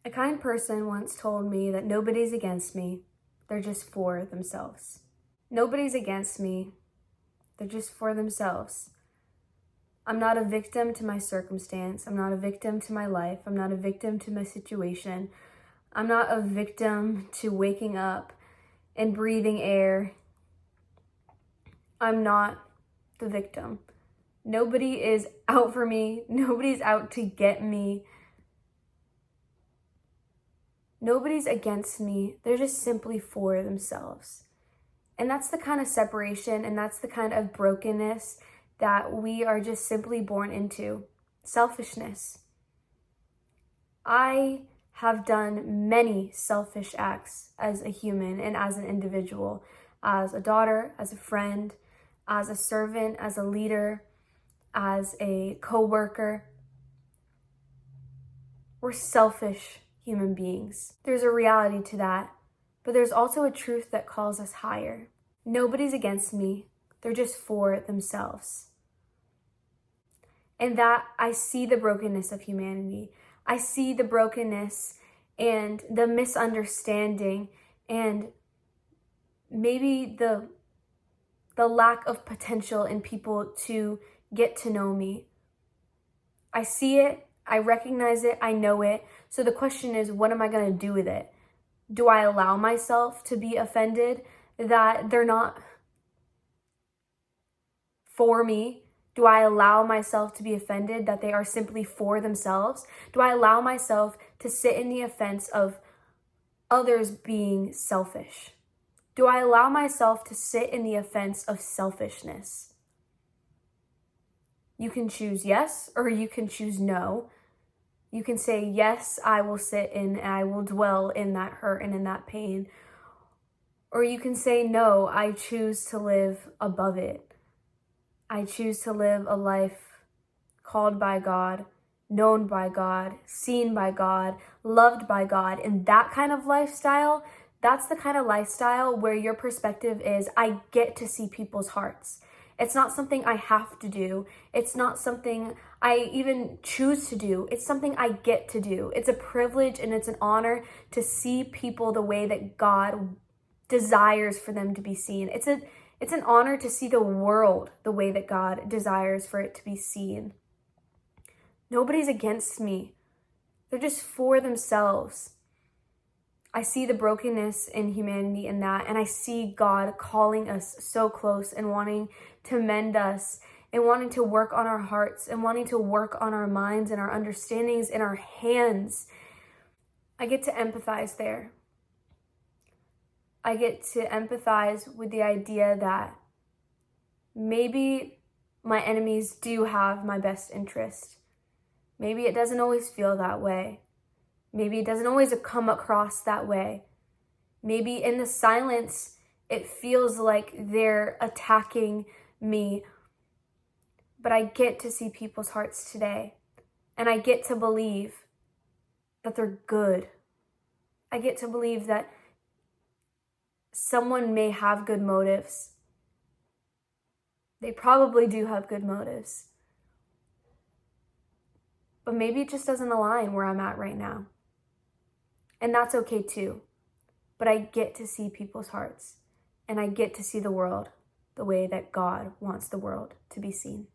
A kind person once told me that nobody's against me, they're just for themselves. Nobody's against me, they're just for themselves. I'm not a victim to my circumstance. I'm not a victim to my life. I'm not a victim to my situation. I'm not a victim to waking up and breathing air. I'm not the victim. Nobody is out for me. Nobody's out to get me. Nobody's against me. They're just simply for themselves. And that's the kind of separation and that's the kind of brokenness that we are just simply born into. Selfishness. I have done many selfish acts as a human and as an individual, as a daughter, as a friend, as a servant, as a leader, as a co-worker. We're selfish human beings. There's a reality to that, but there's also a truth that calls us higher. Nobody's against me. They're just for themselves. And that I see the brokenness of humanity. I see the brokenness and the misunderstanding and maybe the lack of potential in people to get to know me. I see it, I recognize it, I know it. So the question is, what am I going to do with it? Do I allow myself to be offended that they're not for me? Do I allow myself to be offended that they are simply for themselves? Do I allow myself to sit in the offense of others being selfish? Do I allow myself to sit in the offense of selfishness? You can choose yes, or you can choose no. You can say, yes, I will sit in and I will dwell in that hurt and in that pain. Or you can say, no, I choose to live above it. I choose to live a life called by God, known by God, seen by God, loved by God. And that kind of lifestyle, that's the kind of lifestyle where your perspective is, I get to see people's hearts. It's not something I have to do. It's not something I even choose to do. It's something I get to do. It's a privilege and it's an honor to see people the way that God desires for them to be seen. It's an honor to see the world the way that God desires for it to be seen. Nobody's against me. They're just for themselves. I see the brokenness in humanity in that, and I see God calling us so close and wanting to mend us and wanting to work on our hearts and wanting to work on our minds and our understandings and our hands. I get to empathize there. I get to empathize with the idea that maybe my enemies do have my best interest. Maybe it doesn't always feel that way. Maybe it doesn't always come across that way. Maybe in the silence, it feels like they're attacking me. But I get to see people's hearts today. And I get to believe that they're good. I get to believe that someone may have good motives. They probably do have good motives. But maybe it just doesn't align where I'm at right now. And that's okay too. But I get to see people's hearts. And I get to see the world the way that God wants the world to be seen.